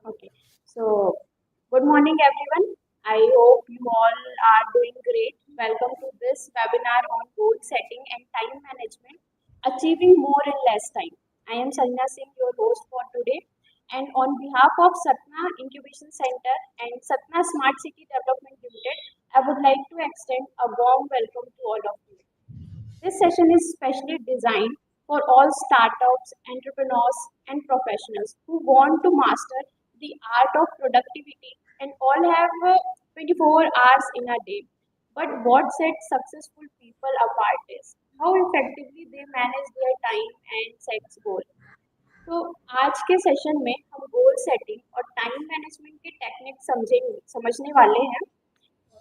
Okay. So, good morning, everyone. I hope you all are doing great. Welcome to this webinar on goal setting and time management, achieving more in less time. I am Satna Singh, your host for today. And on behalf of Satna Incubation Center and Satna Smart City Development Limited, I would like to extend a warm welcome to all of you. This session is specially designed for all startups, entrepreneurs, and professionals who want to master the art of productivity and all have 24 hours in a day. But what sets successful people apart is how effectively they manage their time and set goals. तो आज के session में हम goal setting और time management के technique समझेंगे समझने वाले हैं।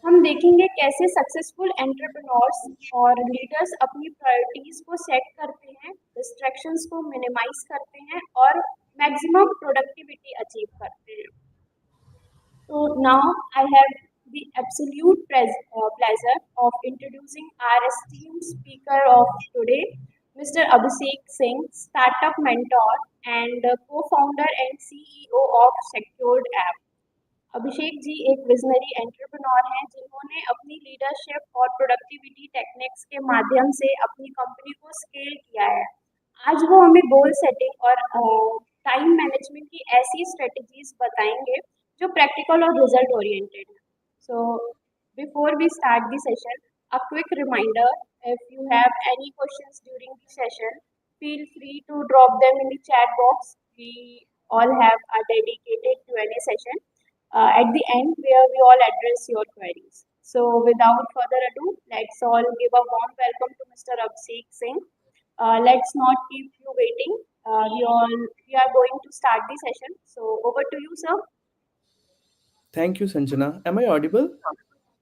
हम देखेंगे कैसे सक्सेसफुल एंटरप्रेन्योर्स और लीडर्स अपनी प्रायोरिटीज को सेट करते हैं, डिस्ट्रैक्शंस को मिनिमाइज करते हैं और मैक्सिमम प्रोडक्टिविटी अचीव करते हैं। So now I have the absolute pleasure of introducing our esteemed speaker of today, Mr. Abhishek Singh, startup mentor and co-founder and CEO of SecuredApp. Abhishek ji एक visionary entrepreneur हैं जिन्होंने अपनी leadership और productivity techniques के माध्यम से अपनी कंपनी को स्केल किया है। आज वो हमें गोल सेटिंग और टाइम मैनेजमेंट की ऐसी स्ट्रेटजीज बताएंगे जो प्रैक्टिकल और रिजल्ट ओरिएंटेड है। So before we start the session, a quick reminder, if you have any questions during the session, feel free to drop them in the chat box. We all have a dedicated Q&A session at the end where we all address your queries. So without further ado, let's all give a warm welcome to Mr. Abhishek Singh. Let's not keep you waiting. We are going to start the session. So over to you, sir. Thank you, Sanjana. Am I audible?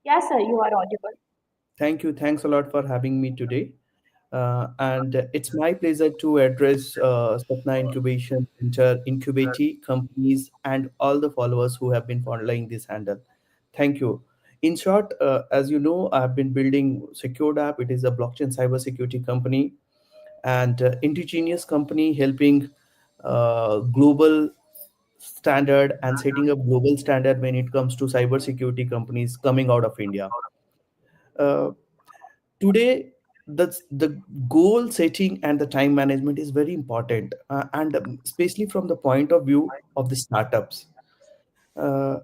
Yes, sir, you are audible. Thank you. Thanks a lot for having me today. And it's my pleasure to address Satna Incubation Center, incubating companies, and all the followers who have been following this handle. Thank you. In short, as you know, I've been building SecuredApp. It is a blockchain cybersecurity company and indigenous company helping global standard and setting up global standard when it comes to cybersecurity companies coming out of India. Uh, Today, the goal setting and the time management is very important, and especially from the point of view of the startups. Uh,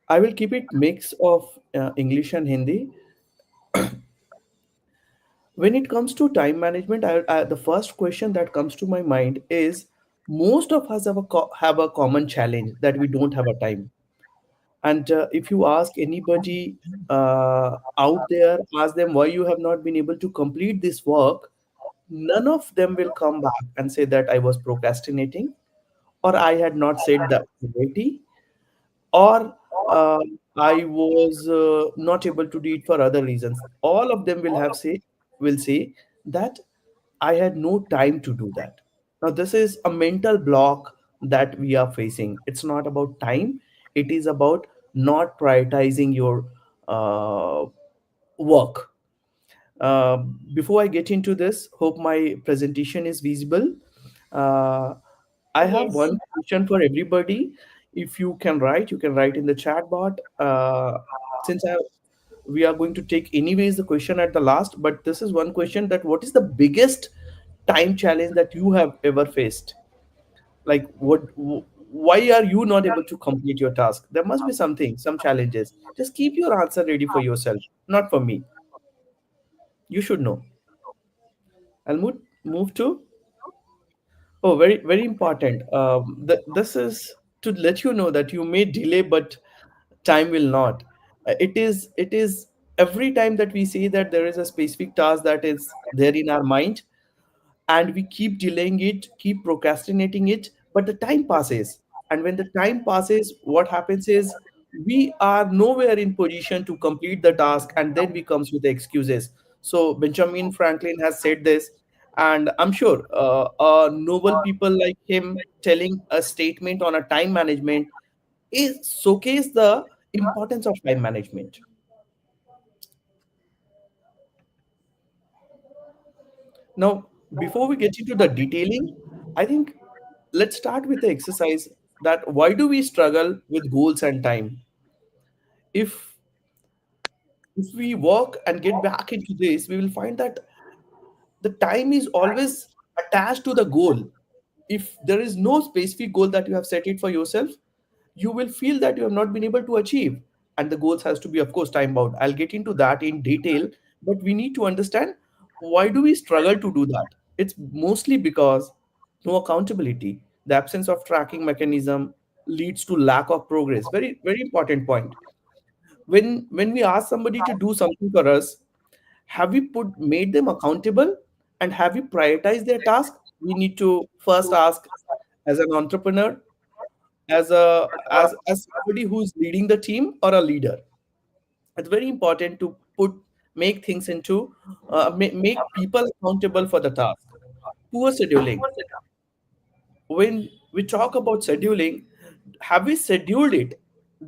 I will keep it mix of English and Hindi. When it comes to time management, the first question that comes to my mind is most of us have a common challenge that we don't have a time. And if you ask anybody out there, ask them why you have not been able to complete this work, none of them will come back and say that I was procrastinating or I had not said the priority or uh, I was not able to do it for other reasons. All of them will say that I had no time to do that. Now this is a mental block that we are facing. It's not about time. It is about not prioritizing your uh, work. uh, Before I get into this, hope my presentation is visible. Uh, I have Yes. one question for everybody. If you can write in the chat bot. Since we are going to take anyways the question at the last, but this is one question that what is the biggest time challenge that you have ever faced? Like why are you not able to complete your task? There must be something, some challenges. Just keep your answer ready for yourself, not for me. You should know. I'll move to. Oh, very, very important. This is to let you know that you may delay, but time will not. It is every time that we say that there is a specific task that is there in our mind, and we keep delaying it, keep procrastinating it, but the time passes. And when the time passes, what happens is we are nowhere in position to complete the task, and then we comes with the excuses. So Benjamin Franklin has said this, and I'm sure noble people like him telling a statement on a time management is showcase the importance of time management. Now, before we get into the detailing, I think let's start with the exercise. that why do we struggle with goals and time? If if we work and get back into this, we will find that the time is always attached to the goal. If there is no specific goal that you have set it for yourself, you will feel that you have not been able to achieve. And the goals has to be, of course, time bound. I'll get into that in detail, but we need to understand why do we struggle to do that. It's mostly because no accountability. The absence of tracking mechanism leads to lack of progress. Very, very important point. When we ask somebody to do something for us, have we put made them accountable, and have we prioritized their task? We need to first ask, as an entrepreneur, as somebody who's leading the team or a leader. It's very important to put make things into make people accountable for the task. Poor scheduling. When we talk about scheduling, have we scheduled it?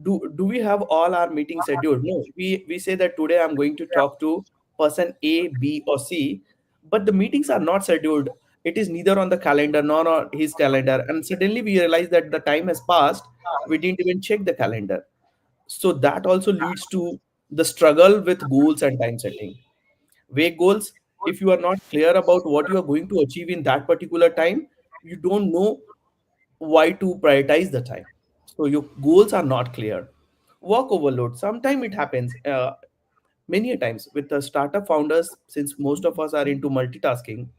Do we have all our meetings scheduled? No, we say that today I'm going to talk to person A, B, or C, but the meetings are not scheduled. It is neither on the calendar nor on his calendar, and suddenly we realize that the time has passed. We didn't even check the calendar. So that also leads to the struggle with goals and time setting. Vague goals, if you are not clear about what you are going to achieve in that particular time, you don't know why to prioritize the time. So your goals are not clear. Work overload, sometimes it happens, many a times with the startup founders, since most of us are into multitasking.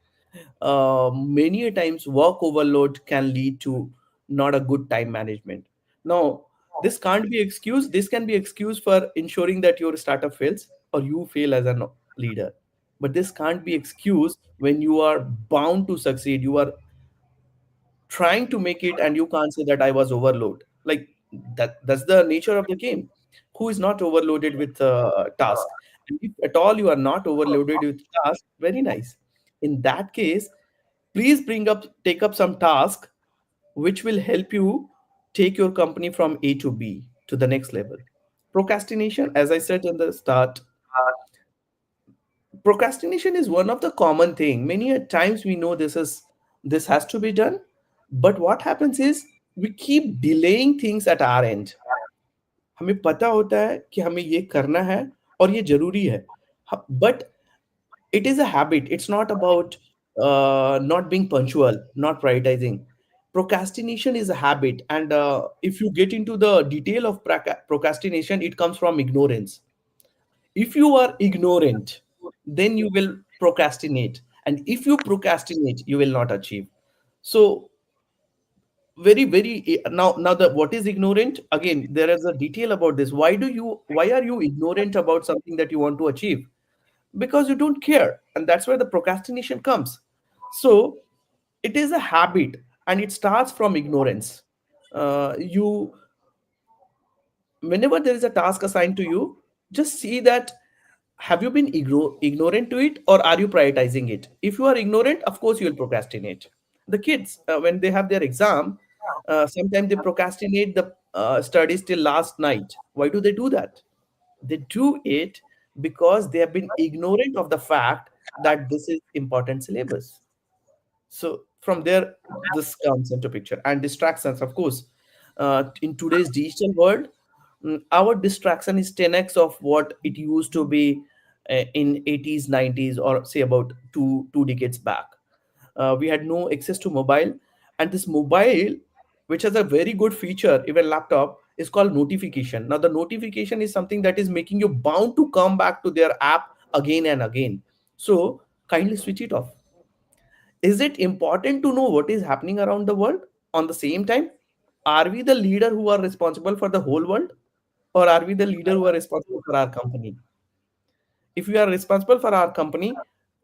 Many a times work overload can lead to not a good time management. Now, this can't be excused. This can be excused for ensuring that your startup fails or you fail as a leader. But this can't be excused when you are bound to succeed. You are trying to make it and you can't say that I was overloaded. Like that's the nature of the game. Who is not overloaded with task? And if at all you are not overloaded with task, very nice. In that case, please take up some task which will help you take your company from A to B to the next level. Procrastination, as I said in the start, procrastination is one of the common thing. Many a times we know this has to be done, but what happens is we keep delaying things at our end. हमें पता होता है कि हमें ये करना है और ये जरूरी है, but it is a habit. It's not about not being punctual, not prioritizing. Procrastination is a habit, and if you get into the detail of procrastination, it comes from ignorance. If you are ignorant, then you will procrastinate, and if you procrastinate, you will not achieve. So now the what is ignorant, again there is a detail about this. Why are you ignorant about something that you want to achieve? Because you don't care, and that's where the procrastination comes. So it is a habit, and it starts from ignorance. You Whenever there is a task assigned to you, just see that have you been ignorant to it, or are you prioritizing it? If you are ignorant, of course you will procrastinate. The kids, when they have their exam, sometimes they procrastinate the studies till last night. Why do they do that? They do it because they have been ignorant of the fact that this is important syllabus. So from there, this comes into picture. And distractions, of course, in today's digital world, our distraction is 10x of what it used to be in 80s, 90s, or say about two decades back. We had no access to mobile, and this mobile, which has a very good feature, even laptop, is called notification. Now the notification is something that is making you bound to come back to their app again and again. So kindly switch it off. Is it important to know what is happening around the world on the same time? Are we the leader who are responsible for the whole world, or are we the leader who are responsible for our company? If we are responsible for our company,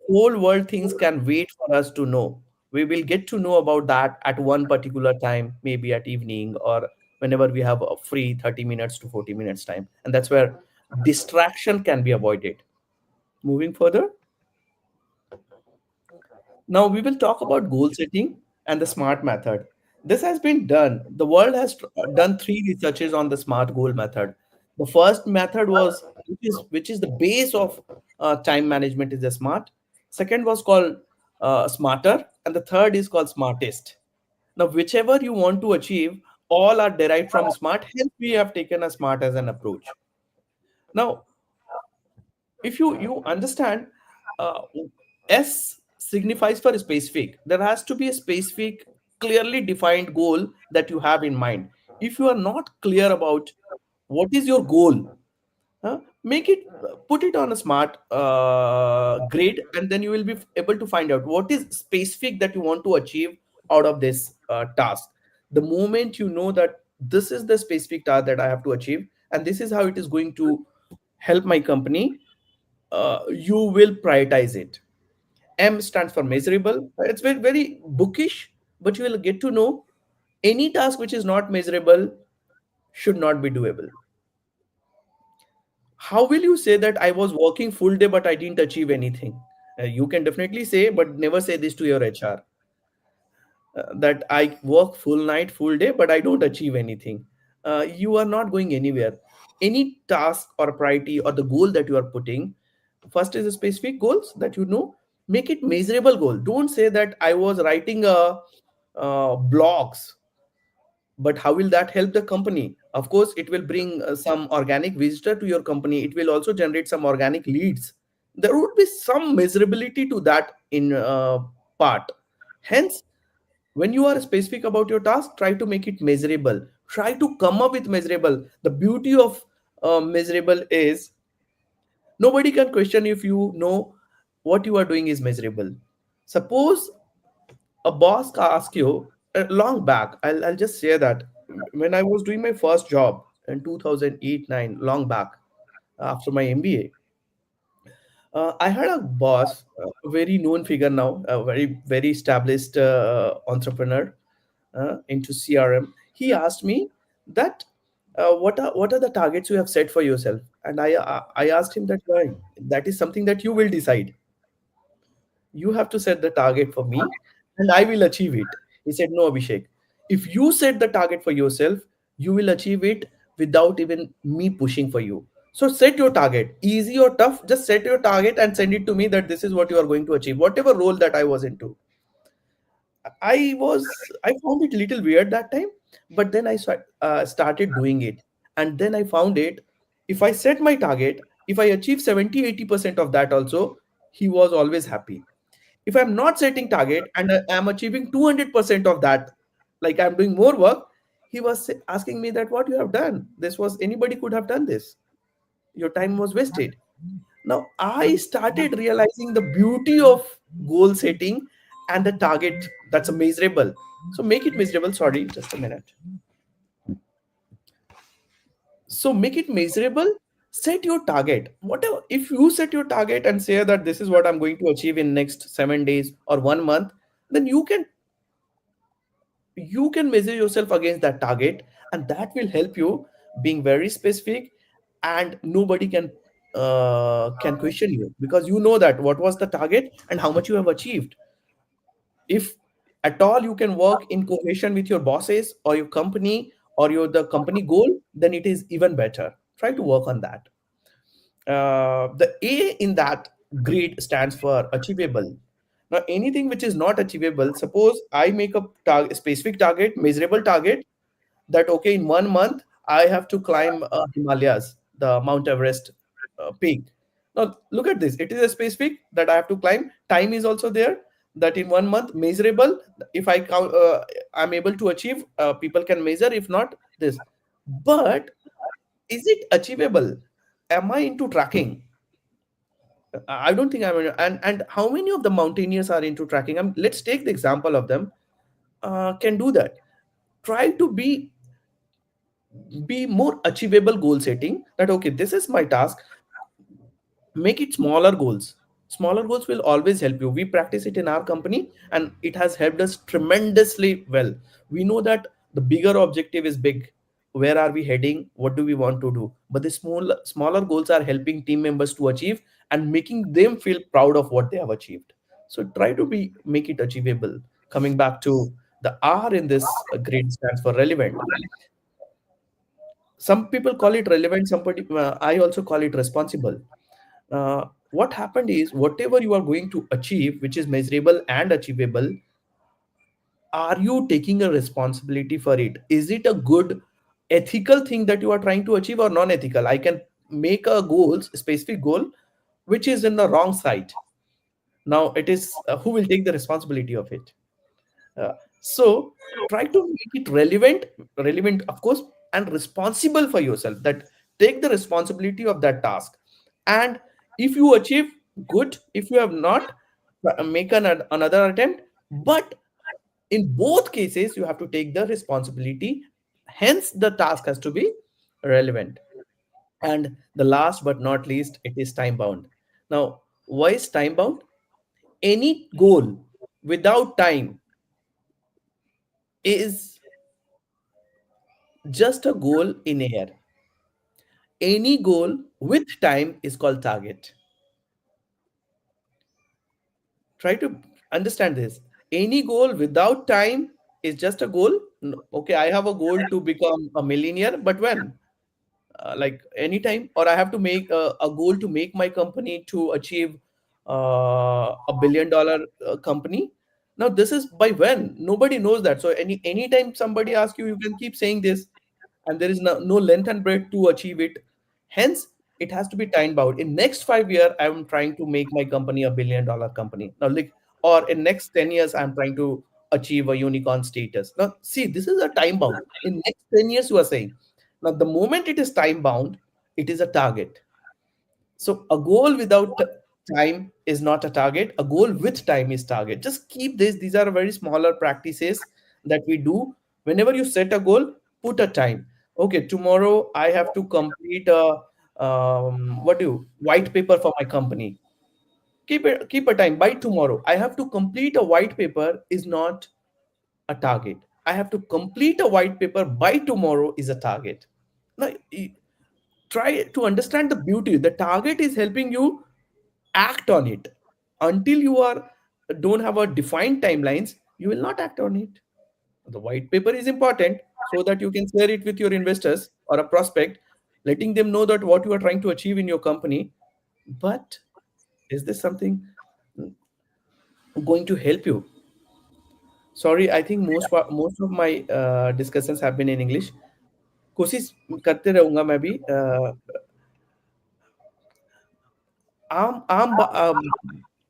whole world things can wait for us to know. We will get to know about that at one particular time, maybe at evening or whenever we have a free 30 minutes to 40 minutes time. And that's where distraction can be avoided. Moving further, now we will talk about goal setting and the SMART method. This has been done. The world has done three researches on the SMART goal method. The first method was, which is the base of time management, is the SMART. Second was called Smarter, and the third is called Smartest. Now, whichever you want to achieve, all are derived from smart, hence we have taken a smart as an approach. Now, if you understand, uh, S signifies for specific. There has to be a specific, clearly defined goal that you have in mind. If you are not clear about what is your goal, make it, put it on a smart grade, and then you will be able to find out what is specific that you want to achieve out of this task. The moment you know that this is the specific task that I have to achieve, and this is how it is going to help my company, you will prioritize it. M stands for measurable. It's very, very bookish, but you will get to know any task which is not measurable should not be doable. How will you say that I was working full day but I didn't achieve anything? You can definitely say, but never say this to your HR, that I work full night, full day, but I don't achieve anything. You are not going anywhere. Any task or priority or the goal that you are putting, first is a specific goals that you know, make it measurable goal. Don't say that I was writing a blogs, but how will that help the company? Of course it will bring some organic visitor to your company, it will also generate some organic leads. There would be some measurability to that in part. Hence, when you are specific about your task, try to make it measurable, try to come up with measurable. The beauty of measurable is nobody can question if you know what you are doing is measurable. Suppose a boss asks you, long back, I'll just say that when I was doing my first job in 2008-9, long back, after my MBA, I had a boss, a very known figure now, a very, very established entrepreneur into CRM. He asked me that, what are the targets you have set for yourself? And I asked him that, why? That is something that you will decide. You have to set the target for me and I will achieve it. He said, no, Abhishek, if you set the target for yourself, you will achieve it without even me pushing for you. So set your target, easy or tough, just set your target and send it to me that this is what you are going to achieve, whatever role that I was into. I found it little weird that time, but then I started doing it. And then I found it, if I set my target, if I achieve 70-80% of that also, he was always happy. If I'm not setting target and I'm achieving 200% of that, like I'm doing more work, he was asking me that what you have done, this was, anybody could have done this, your time was wasted. Now I started realizing the beauty of goal setting and the target that's measurable. So make it measurable, sorry, just a minute. So make it measurable, set your target, whatever. If you set your target and say that this is what I'm going to achieve in next 7 days or 1 month, then you can measure yourself against that target, and that will help you being very specific, and nobody can question you because you know that what was the target and how much you have achieved. If at all you can work in cohesion with your bosses or your company or your the company goal, then it is even better. Try to work on that. The A in that grade stands for achievable. Now, anything which is not achievable, suppose I make a specific target, measurable target, that okay, in 1 month I have to climb Himalayas, the Mount Everest peak. Now, look at this. It is a specific that I have to climb. Time is also there. That in 1 month, measurable. If I count, I'm able to achieve. People can measure. If not, this. But is it achievable? Am I into tracking? I don't think I'm in, and how many of the mountaineers are into tracking? Let's take the example of them. Can do that. Try to be more achievable goal setting. That okay, this is my task. Make it smaller goals. Smaller goals will always help you. We practice it in our company, and it has helped us tremendously well. We know that the bigger objective is big. Where are we heading? What do we want to do? But the smaller goals are helping team members to achieve and making them feel proud of what they have achieved. So try to make it achievable. Coming back to the R in this grade stands for relevant. Some people call it relevant, somebody, I also call it responsible. What happened is, whatever you are going to achieve which is measurable and achievable, are you taking a responsibility for it? Is it a good ethical thing that you are trying to achieve, or non-ethical? I can make a specific goal, which is in the wrong side. Now it is who will take the responsibility of it? So try to make it relevant, of course, and responsible for yourself. That take the responsibility of that task, and if you achieve, good. If you have not, make another attempt. But in both cases, you have to take the responsibility. Hence, the task has to be relevant. And the last but not least, it is time bound. Now, why is time bound? Any goal without time is just a goal in air. Any goal with time is called target. Try to understand this. Any goal without time is just a goal. Okay, I have a goal to become a millionaire, but when? Like anytime, or I have to make a goal to make my company to achieve $1 billion company. Now this is by when? Nobody knows that. So anytime somebody asks you, you can keep saying this, and there is no length and breadth to achieve it. Hence, it has to be time bound. In next 5 years, I'm trying to make my company $1 billion company. Now, like, or in next 10 years, I'm trying to achieve a unicorn status. Now, see, this is a time bound. In next 10 years, you are saying. Now, the moment it is time bound, it is a target. So a goal without time is not a target. A goal with time is target. Just keep this. These are very smaller practices that we do. Whenever you set a goal, put a time. Okay, tomorrow I have to complete a white paper for my company. Keep a time. By tomorrow, I have to complete a white paper is not a target. I have to complete a white paper by tomorrow is a target. Now, try to understand the beauty. The target is helping you act on it. Until you are don't have a defined timelines, you will not act on it. The white paper is important so that you can share it with your investors or a prospect, letting them know that what you are trying to achieve in your company. But is this something going to help you? Sorry, I think most of my discussions have been in English. कोशिश करते रहूंगा मैं भी आम आम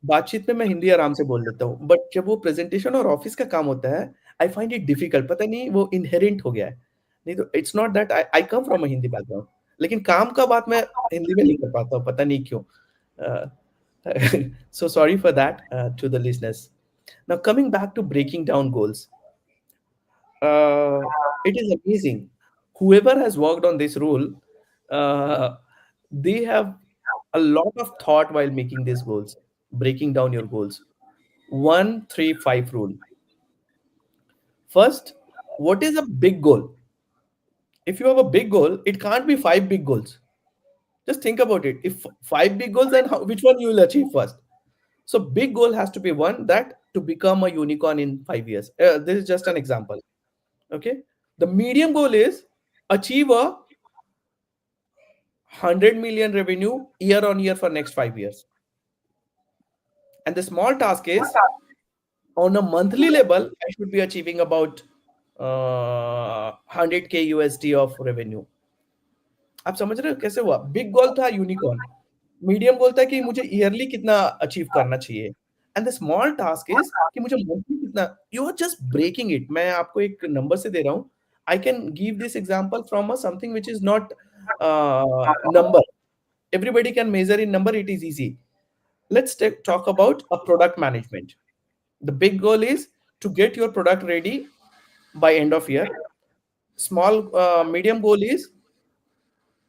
बातचीत में मैं हिंदी आराम से बोल लेता हूँ, बट जब वो प्रेजेंटेशन और ऑफिस का काम होता है, आई फाइंड इट डिफिकल्ट। पता नहीं वो इनहेरेंट हो गया है। नहीं तो it's not that I I come from a Hindi background, लेकिन काम का बात मैं हिंदी में नहीं कर पाता हूँ, पता नहीं क्यों। So sorry for that to the listeners. Now coming back to breaking down goals, uh, it is amazing. Whoever has worked on this rule, uh, they have a lot of thought while making these goals, breaking down your goals. 1-3-5 rule. First, what is a big goal? If you have a big goal, it can't be five big goals. Just think about it. If five big goals, then which one you will achieve first? So big goal has to be one that to become a unicorn in 5 years. This is just an example. Okay. The medium goal is achieve a 100 million revenue year on year for next 5 years. And the small task is on a monthly level, I should be achieving about 100K USD of revenue. आप समझ रहे हो कैसे हुआ? Big goal था unicorn, medium गोल था कि मुझे ईयरली कितना अचीव करना चाहिए, and the small task is कि मुझे मंथली कितना। You are just breaking it. मैं आपको एक नंबर से दे रहा हूँ। I can give this example from a something which is not number. Everybody can measure in number, it is easy. Let's talk about a product management. The big goal is to get your product ready by end of year. Small medium goal is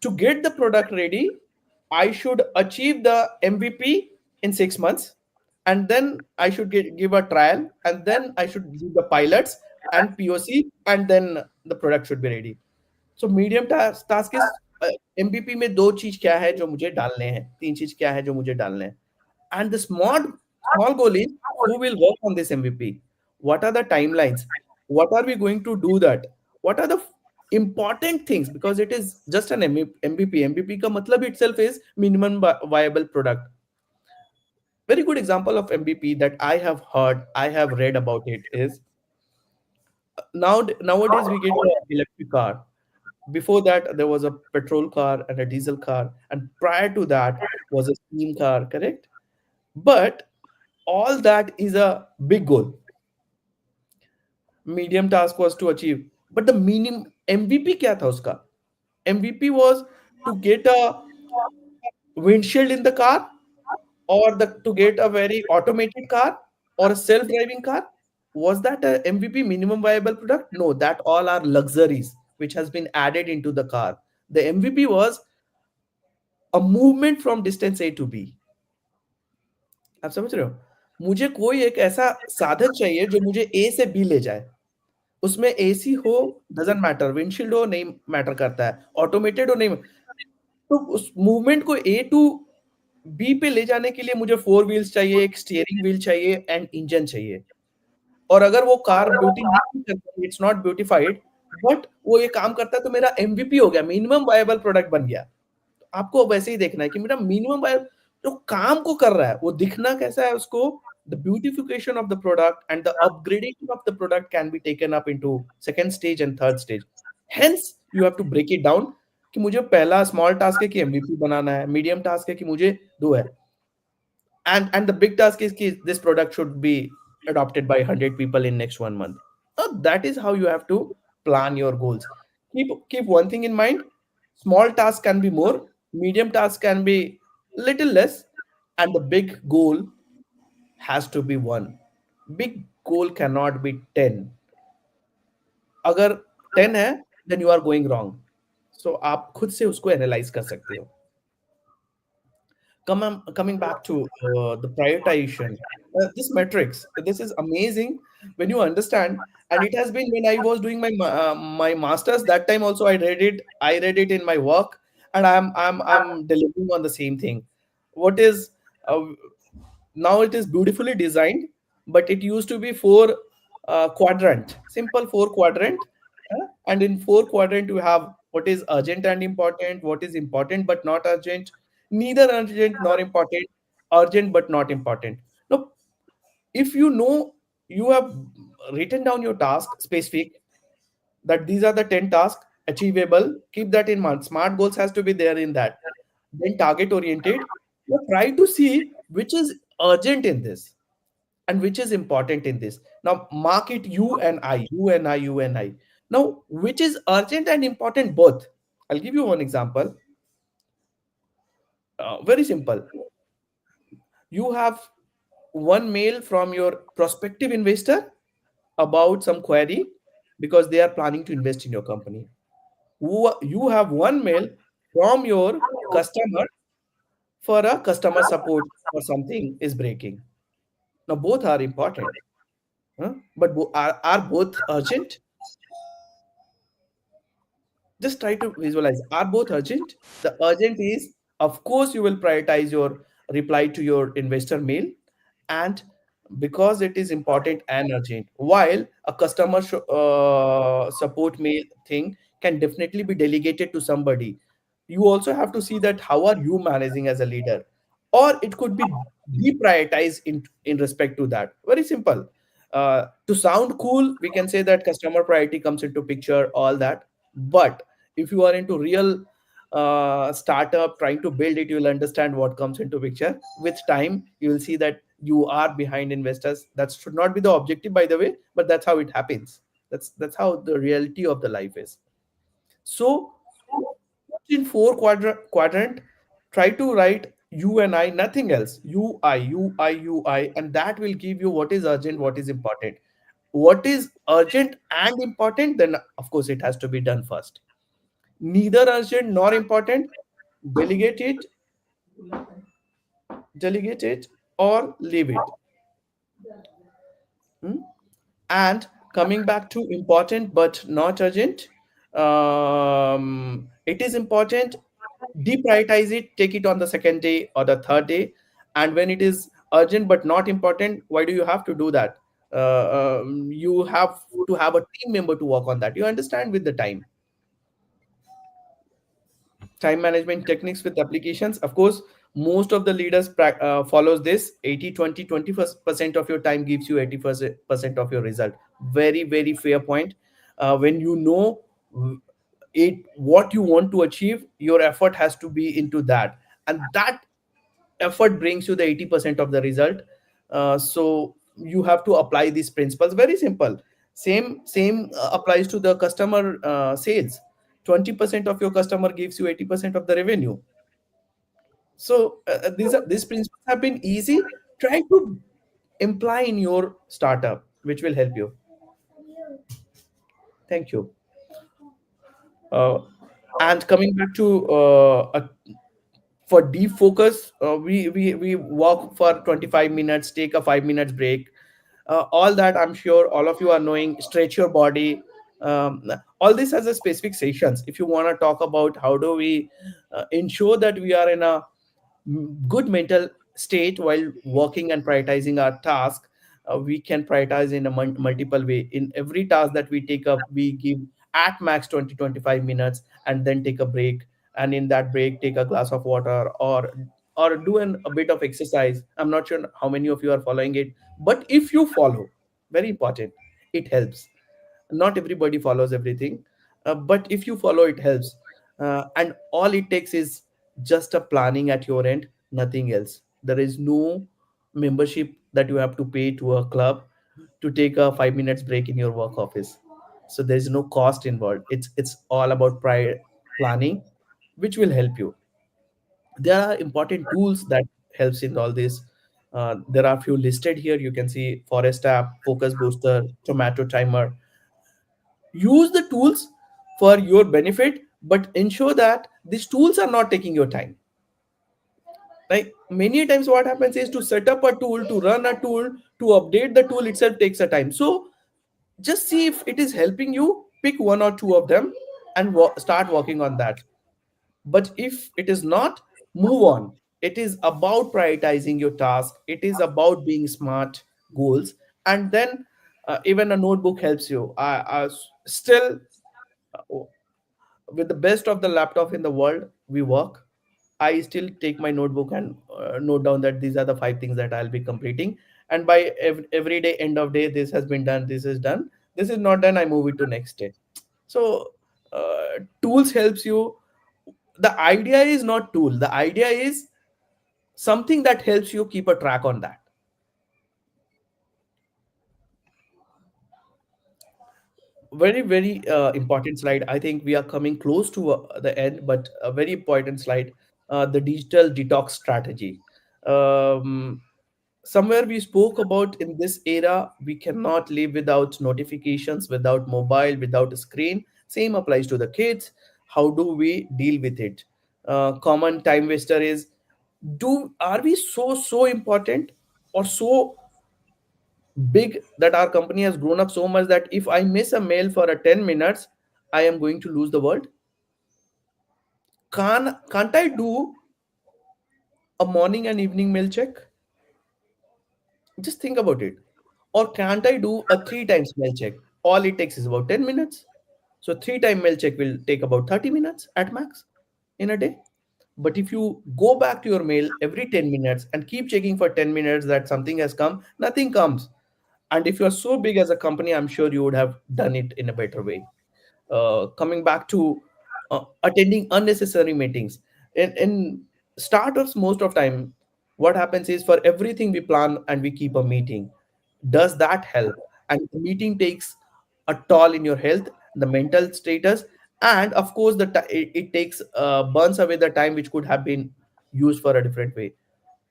to get the product ready, I should achieve the MVP in 6 months, and then I should give a trial, and then I should do the pilots and POC, and then the product should be ready. So medium task is MVP में दो चीज क्या है जो मुझे डालने हैं, तीन चीज क्या है जो मुझे डालने हैं, and the small goal is who will work on this MVP, what are the timelines, what are we going to do that, what are the important things, because it is just an MVP का मतलब itself is minimum viable product. Very good example of MVP that I have heard, I have read about it is Nowadays we get an electric car. Before that there was a petrol car and a diesel car, and prior to that was a steam car, correct? But all that is a big goal. Medium task was to achieve, but the minimum MVP क्या था उसका? MVP was to get a windshield in the car, or to get a very automated car or a self-driving car. Was that a MVP, minimum viable product? No, that all are luxuries which has been added into the car. The MVP was a movement from distance A to B. आप समझ रहे हो? मुझे कोई एक ऐसा साधन चाहिए जो मुझे ए से बी ले जाए। उसमें एसी हो, डजंट मैटर, विंडशील्ड हो नहीं मैटर करता है, ऑटोमेटेड हो नहीं। तो उस मूवमेंट को ए टू बी पे ले जाने के लिए मुझे फोर व्हील्स चाहिए, एक स्टीयरिंग व्हील चाहिए एंड इंजन चाहिए। और अगर वो कार ब्यूटी नहीं करती, इट्स नॉट ब्यूटिफाइड, बट वो ये काम करता है, तो मेरा एमवीपी हो गया, मिनिमम वायबल प्रोडक्ट बन गया। आपको वैसे ही देखना है कि मेरा मिनिमम वायर जो काम को कर रहा है वो दिखना कैसा है उसको। The beautification of the product and the upgradation of the product can be taken up into second stage and third stage. Hence you have to break it down कि मुझे पहला स्मॉल टास्क है कि एमवीपी बनाना है, medium task है कि मुझे दो है, and the big task is कि this product should be adopted by 100 people in next 1 month. That is how you have to plan your goals. Keep one thing in mind: small task can be more, medium task can be little less, and the big goal has to be one. Big goal cannot be 10. अगर 10 है then you are going wrong. So आप खुद से उसको analyse कर सकते हो। Coming back to the prioritization, this metrics, this is amazing when you understand. And it has been when I was doing my masters, that time also I read it in my work, and I'm delivering on the same thing. What is uh, Now it is beautifully designed, but it used to be four quadrant, simple four quadrant. And in four quadrant you have what is urgent and important, what is important but not urgent, neither urgent nor important, urgent but not important. Now if you know, you have written down your task specific, that these are the 10 tasks achievable, keep that in mind. Smart goals has to be there in that. Then target oriented, you try to see which is urgent in this and which is important in this. Now mark it you and I, you and I, you and I. Now which is urgent and important both? I'll give you one example. Very simple. You have one mail from your prospective investor about some query because they are planning to invest in your company. You have one mail from your customer for a customer support or something is breaking. Now both are important, huh? But are both urgent? Just try to visualize, are both urgent? The urgent is, of course you will prioritize your reply to your investor mail, and because it is important and urgent, while a customer support mail thing can definitely be delegated to somebody. You also have to see that how are you managing as a leader, or it could be deprioritized in respect to that. Very simple. To sound cool we can say that customer priority comes into picture, all that. But if you are into real startup trying to build it, you will understand what comes into picture. With time you will see that you are behind investors. That should not be the objective, by the way, but that's how it happens. That's how the reality of the life is. So in four quadrant, try to write you and I, nothing else. You I, and that will give you what is urgent, what is important. What is urgent and important, then of course it has to be done first. Neither urgent nor important, delegate it, delegate it, or leave it. Hmm? And coming back to important but not urgent, it is important, deprioritize it, take it on the second day or the third day. And when it is urgent but not important, why do you have to do that? You have to have a team member to work on that, you understand, with the time management techniques with applications. Of course most of the leaders follows this 80 20 20% of your time gives you 80% of your result. Very, very fair point. When you know it what you want to achieve, your effort has to be into that, and that effort brings you the 80% of the result. So you have to apply these principles. Very simple. Same applies to the customer sales. 20% of your customer gives you 80% of the revenue. So these principles have been easy. Try to imply in your startup, which will help you. Thank you. uh, and coming back to for deep focus, we walk for 25 minutes, take a 5 minutes break. All that I'm sure all of you are knowing. Stretch your body. All this has a specific sessions. If you want to talk about how do we ensure that we are in a good mental state while working and prioritizing our task, we can prioritize in a multiple way. In every task that we take up, we give at max 20 to 25 minutes and then take a break. And in that break, take a glass of water, or do a bit of exercise. I'm not sure how many of you are following it, but if you follow, very important, it helps. Not everybody follows everything, but if you follow, it helps. And all it takes is just a planning at your end, nothing else. There is no membership that you have to pay to a club to take a 5 minutes break in your work office. So there is no cost involved. It's all about prior planning, which will help you. There are important tools that helps in all this. There are few listed here. You can see Forest app, Focus Booster, Tomato Timer. Use the tools for your benefit, but ensure that these tools are not taking your time. Like many times what happens is, to set up a tool, to run a tool, to update the tool itself takes a time. So just see if it is helping you, pick one or two of them and start working on that. But if it is not, move on. It is about prioritizing your task, it is about being smart goals. And then even a notebook helps you. Still, with the best of the laptop in the world, we work. I still take my notebook and note down that these are the 5 things that I'll be completing. And by every day, end of day, this has been done, this is done, this is not done, I move it to next day. So tools helps you. The idea is not tool, the idea is something that helps you keep a track on that. Very, very important slide. I think we are coming close to the end, but a very important slide. The digital detox strategy. um, Somewhere we spoke about, in this era we cannot live without notifications, without mobile, without a screen. Same applies to the kids. How do we deal with it? Common time waster is, do are we so important or so big that our company has grown up so much that if I miss a mail for a 10 minutes, I am going to lose the world? Can't I do a morning and evening mail check? Just think about it. Or can't I do a 3 times mail check? All it takes is about 10 minutes. So 3 time mail check will take about 30 minutes at max in a day. But if you go back to your mail every 10 minutes and keep checking for 10 minutes that something has come, nothing comes. And if you're so big as a company, I'm sure you would have done it in a better way. Coming back to attending unnecessary meetings. In startups, most of time, what happens is, for everything we plan and we keep a meeting. Does that help? And the meeting takes a toll in your health, the mental status, and of course it takes burns away the time which could have been used for a different way.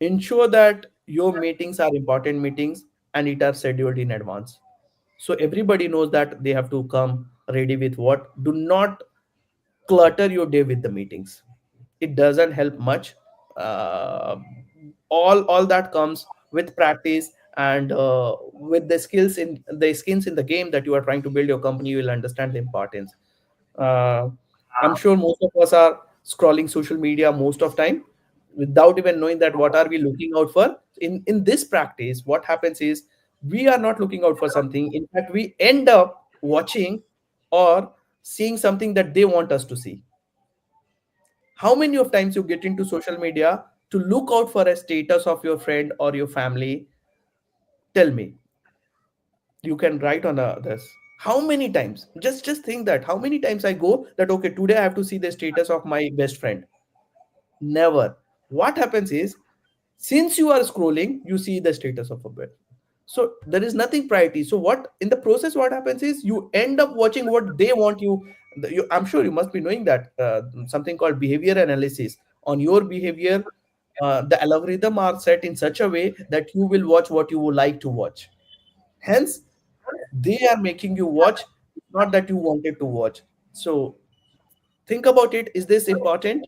Ensure that your meetings are important meetings and it are scheduled in advance, so everybody knows that they have to come ready with what. Do not clutter your day with the meetings. It doesn't help much. uh, all that comes with practice, and with the skills in the game that you are trying to build your company, you will understand the importance. uh, I'm sure most of us are scrolling social media most of time without even knowing that what are we looking out for. In this practice, what happens is, we are not looking out for something. In fact, we end up watching or seeing something that they want us to see. How many of times you get into social media to look out for a status of your friend or your family? Tell me. You can write on this. How many times, just think that how many times I go that, okay, today I have to see the status of my best friend. Never. What happens is, since you are scrolling, you see the status of a bed. So there is nothing priority. So what in the process, what happens is you end up watching what they want you. I'm sure you must be knowing that something called behavior analysis on your behavior. The algorithm are set in such a way that you will watch what you would like to watch. Hence, they are making you watch, not that you wanted to watch. So think about it. Is this important?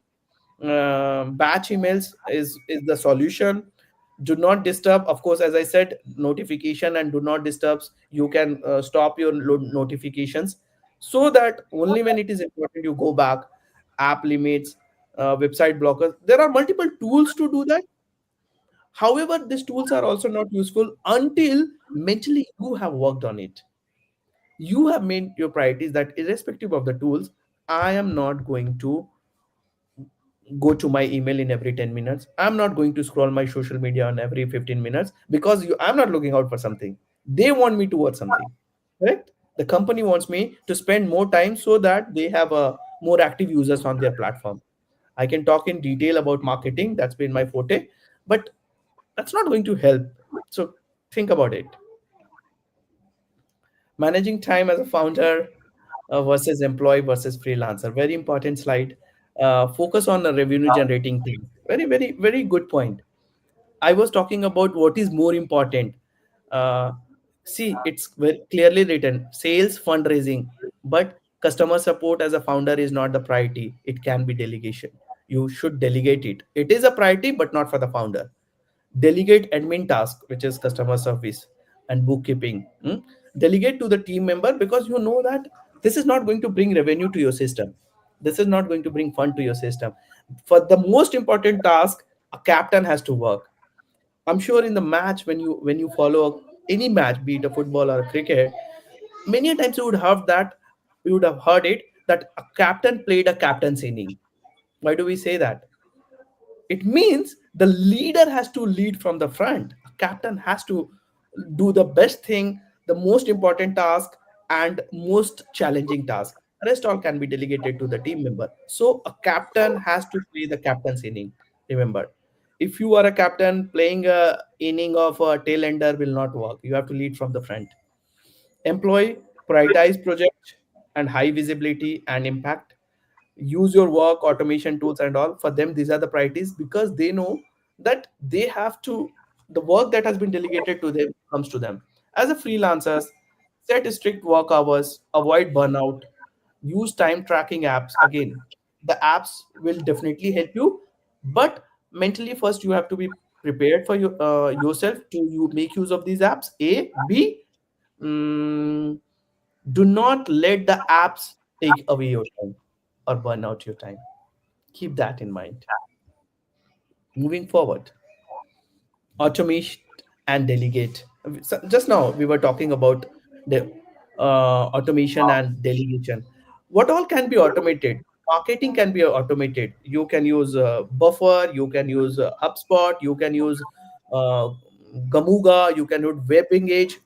Batch emails is the solution. Do not disturb, of course, as I said, notification and do not disturbs. You can stop your notifications, so that only when it is important you go back. App limits, website blockers, there are multiple tools to do that. However, these tools are also not useful until mentally you have worked on it. You have made your priorities that irrespective of the tools, I am not going to go to my email in every 10 minutes. I'm not going to scroll my social media on every 15 minutes, because I'm not looking out for something. They want me to watch something. Correct? The company wants me to spend more time so that they have more active users on their platform. I can talk in detail about marketing. That's been my forte, but that's not going to help. So think about it. Managing time as a founder versus employee versus freelancer. Very important slide. Focus on the revenue generating thing. Very, very, very good point. I was talking about what is more important. Uh, See, it's very clearly written sales, fundraising, but customer support as a founder is not the priority. It can be delegation. You should delegate it. It is a priority, but not for the founder. Delegate admin task, which is customer service and bookkeeping. Delegate to the team member, because you know that this is not going to bring revenue to your system. This is not going to bring fund to your system. For the most important task, a captain has to work. I'm sure in the match, when you follow any match, be it a football or a cricket, many times you would have heard it that a captain played a captain's inning. Why do we say that? It means the leader has to lead from the front. A captain has to do the best thing, the most important task, and most challenging task. Rest all can be delegated to the team member. So a captain has to play the captain's inning. Remember, if you are a captain, playing a inning of a tail ender will not work. You have to lead from the front. Employee, prioritize project and high visibility and impact. Use your work automation tools and all. For them, these are the priorities, because they know that they have to, the work that has been delegated to them comes to them. As a freelancers, set strict work hours, avoid burnout, use time tracking apps. Again, the apps will definitely help you, but mentally first you have to be prepared for yourself to you make use of these apps. A B, mm, do not let the apps take away your time or burn out your time. Keep that in mind. Moving forward, automate and delegate. So just now we were talking about the automation and delegation. What all can be automated? Marketing can be automated. You can use Buffer, you can use HubSpot, you can use uh, Gamuga, you can use Web Engage.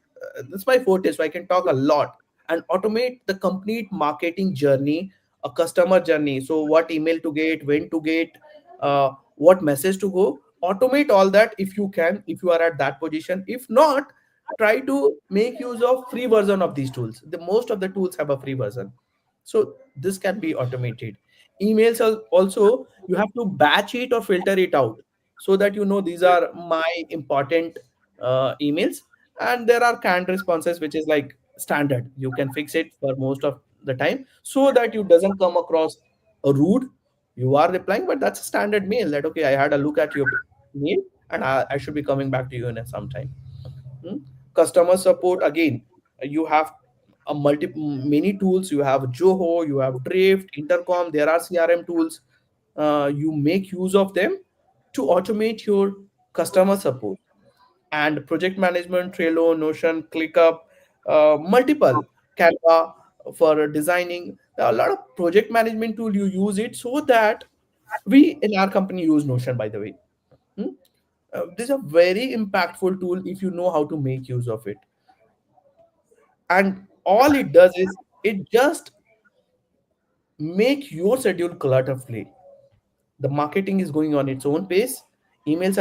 That's my forte, so I can talk a lot and automate the complete marketing journey, a customer journey. So what email to get, when to get, what message to go. Automate all that if you can, if you are at that position. If not, try to make use of free version of these tools. The most of the tools have a free version, so this can be automated. Emails are also, you have to batch it or filter it out, so that you know these are my important emails. And there are canned responses, which is like standard. You can fix it for most of the time, so that you doesn't come across a rude. You are replying, but that's a standard mail that, okay, I had a look at your mail, and I should be coming back to you in some time. Hmm? Customer support, again, you have a many tools. You have Joho, you have Drift, Intercom. There are CRM tools. You make use of them to automate your customer support. And project management, Trello, Notion, ClickUp, multiple, Canva for designing. There are a lot of project management tool. You use it, so that we in our company use Notion, by the way. Hmm? This is a very impactful tool if you know how to make use of it. And all it does is it just make your schedule clutter free. The marketing is going on its own pace. Emails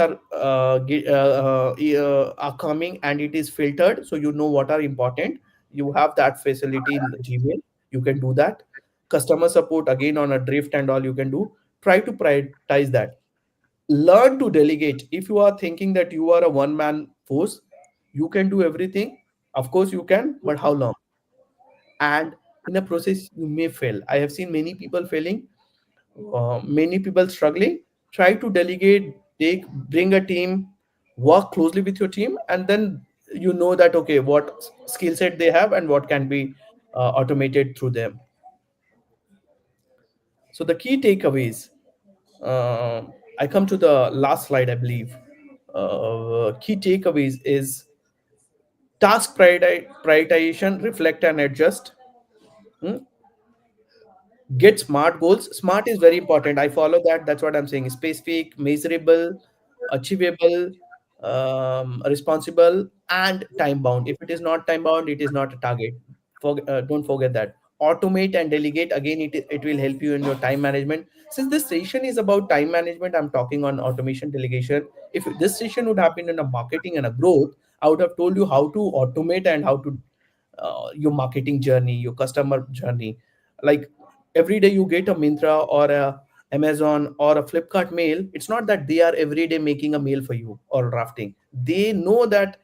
are coming and it is filtered, so you know what are important. You have that facility in the Gmail. You can do that. Customer support again on a drift and all you can do. Try to prioritize that. Learn to delegate. If you are thinking that you are a one man force, you can do everything. Of course you can, but how long? And in a process you may fail. I have seen many people failing, many people struggling. Try to delegate, take, bring a team, work closely with your team, and then you know that okay, what skill set they have and what can be automated through them. So the key takeaways, uh, I come to the last slide, I believe. Key takeaways is task prioritization, reflect and adjust. Hmm? Get smart goals. Smart is very important, I follow that. That's what I'm saying. Specific, measurable, achievable, responsible, and time bound. If it is not time bound, it is not a target. Don't forget that. Automate and delegate. Again, it will help you in your time management. Since this session is about time management, I'm talking on automation, delegation. If this session would happen in a marketing and a growth, I would have told you how to automate and how to your marketing journey, your customer journey. Like every day you get a Mintra or a Amazon or a Flipkart mail. It's not that they are every day making a mail for you or drafting. They know that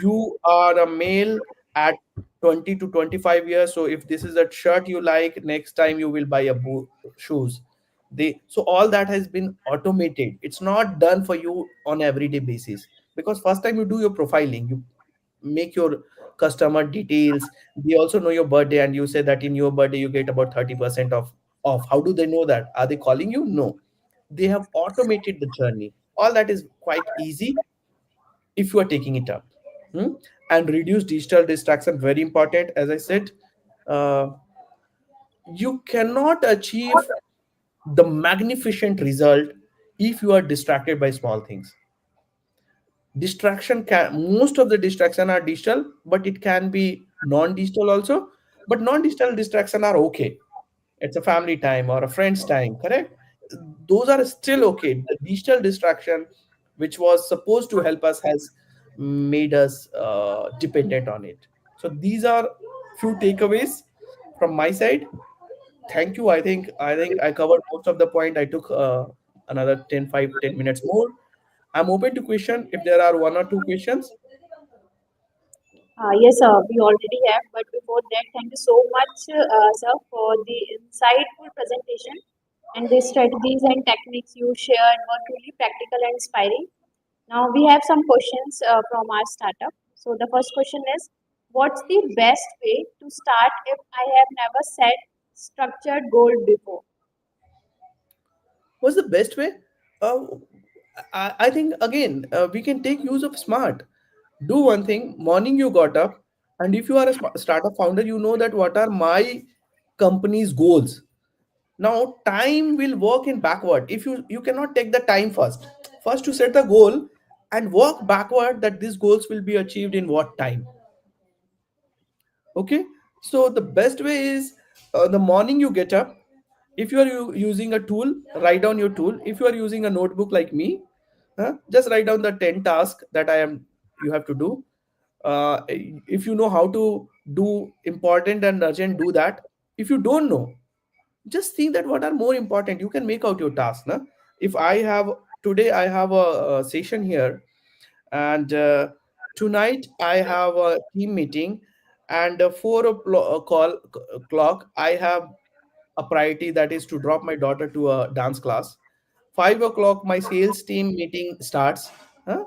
you are a male at 20 to 25 years. So if this is a shirt you like, next time you will buy a shoes. They, so all that has been automated. It's not done for you on everyday basis, because first time you do your profiling, you make your customer details. They also know your birthday, and you say that in your birthday you get about 30% of off. How do they know that? Are they calling you? No, they have automated the journey. All that is quite easy if you are taking it up. Hmm? And reduce digital distraction, very important. As I said, uh, you cannot achieve the magnificent result if you are distracted by small things. Distraction can, most of the distraction are digital, but it can be non-digital also. But non-digital distraction are okay. It's a family time or a friend's time, correct? Those are still okay. The digital distraction, which was supposed to help us, has made us dependent on it. So these are few takeaways from my side. Thank you. I think I covered most of the point. I took another 10 minutes more. I'm open to question if there are one or two questions. Yes, we already have, but before that, thank you so much, sir, for the insightful presentation, and the strategies and techniques you shared were truly practical and inspiring. Now we have some questions from our startup. So the first question is, what's the best way to start if I have never set structured goal before? What's the best way? Uh, I think again we can take use of smart. Do one thing. Morning you got up, and if you are a startup founder, you know that what are my company's goals. Now time will work in backward. If you cannot take the time first. First to set the goal and work backward that these goals will be achieved in what time. Okay, so the best way is the morning you get up. If you are using a tool, write down your tool. If you are using a notebook like me, just write down the 10 tasks that I am you have to do. If you know how to do important and urgent, do that. If you don't know, just think that what are more important. You can make out your task. Na? If I have today, I have a session here, and tonight I have a team meeting, and 4 o'clock I have a priority, that is to drop my daughter to a dance class. 5 o'clock my sales team meeting starts, huh,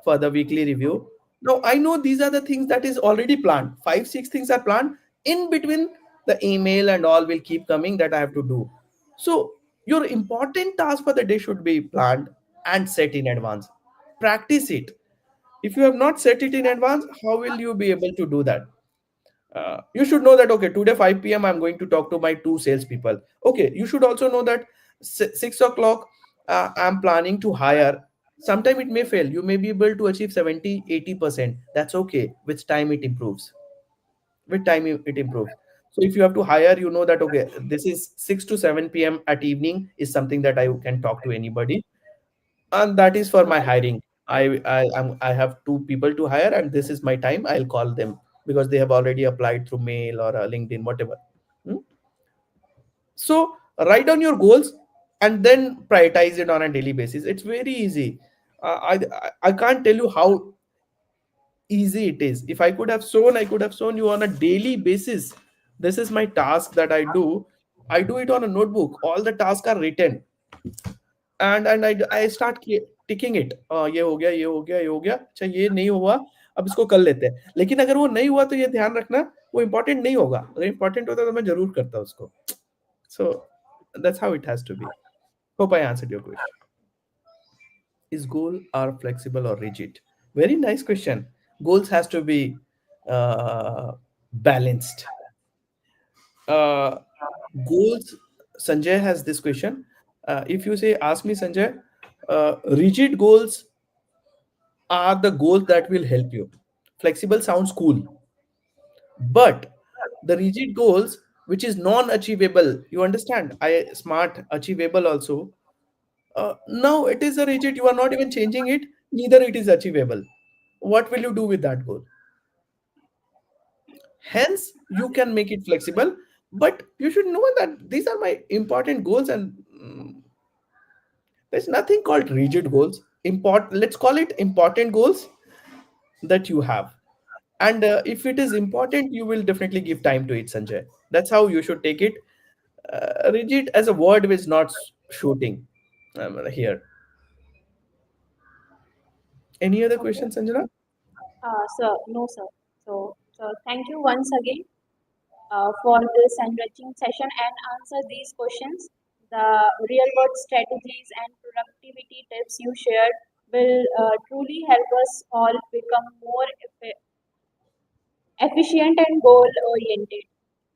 for the weekly review. Now I know these are the things that is already planned. 5 6 things are planned. In between, the email and all will keep coming that I have to do. So your important task for the day should be planned and set in advance. Practice it. If you have not set it in advance, how will you be able to do that? You should know that okay, today 5 p.m. I'm going to talk to my two salespeople. Okay, you should also know that 6 o'clock I'm planning to hire. Sometime it may fail. You may be able to achieve 70 80%. That's okay. With time it improves. With time it improves. So if you have to hire, you know that okay, this is 6 to 7 p.m. at evening is something that I can talk to anybody, and that is for my hiring. I have two people to hire, and this is my time. I'll call them because they have already applied through mail or LinkedIn, whatever. Hmm? So write down your goals and then prioritize it on a daily basis. It's very easy. I can't tell you how easy it is. If I could have shown, I could have shown you on a daily basis. This is my task that I do. I do it on a notebook. All the tasks are written, and I start ticking it. ये हो गया, ये हो गया, ये हो गया, अच्छा ये नहीं हुआ, अब इसको कर लेते हैं। लेकिन अगर वो नहीं हुआ तो ये ध्यान रखना, वो इम्पोर्टेंट नहीं होगा। अगर इम्पोर्टेंट होता तो मैं जरूर करता उसको। So that's how it has to be. Hope I answered your question. Is goal are flexible or rigid? Very nice question. Goals has to be balanced. uh, Goals. Sanjay has this question. If you say, ask me, Sanjay, rigid goals are the goals that will help you. Flexible sounds cool, but the rigid goals, which is non-achievable, you understand? I smart achievable also. Now it is a rigid. You are not even changing it. Neither it is achievable. What will you do with that goal? Hence, you can make it flexible, but you should know that these are my important goals, and there's nothing called rigid goals. Let's call it important goals that you have. And if it is important, you will definitely give time to it, Sanjay. That's how you should take it. Rigid as a word is not shooting here. Any other Okay. questions, Sanjana? Sir, no, sir. So, thank you once again for this enriching session and answer these questions. The real world strategies and productivity tips you shared will truly help us all become more efficient and goal oriented.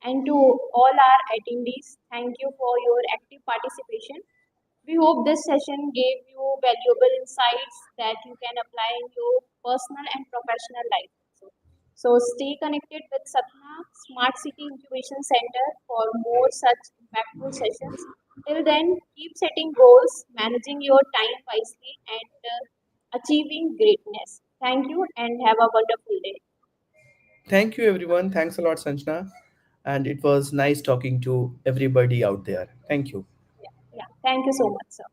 And to all our attendees, thank you for your active participation. We hope this session gave you valuable insights that you can apply in your personal and professional life. So stay connected with Satna Smart City Incubation Center for more such impactful sessions. Till then, keep setting goals, managing your time wisely, and achieving greatness. Thank you and have a wonderful day. Thank you, everyone. Thanks a lot, Sanjana. And it was nice talking to everybody out there. Thank you. Yeah, thank you so much, sir.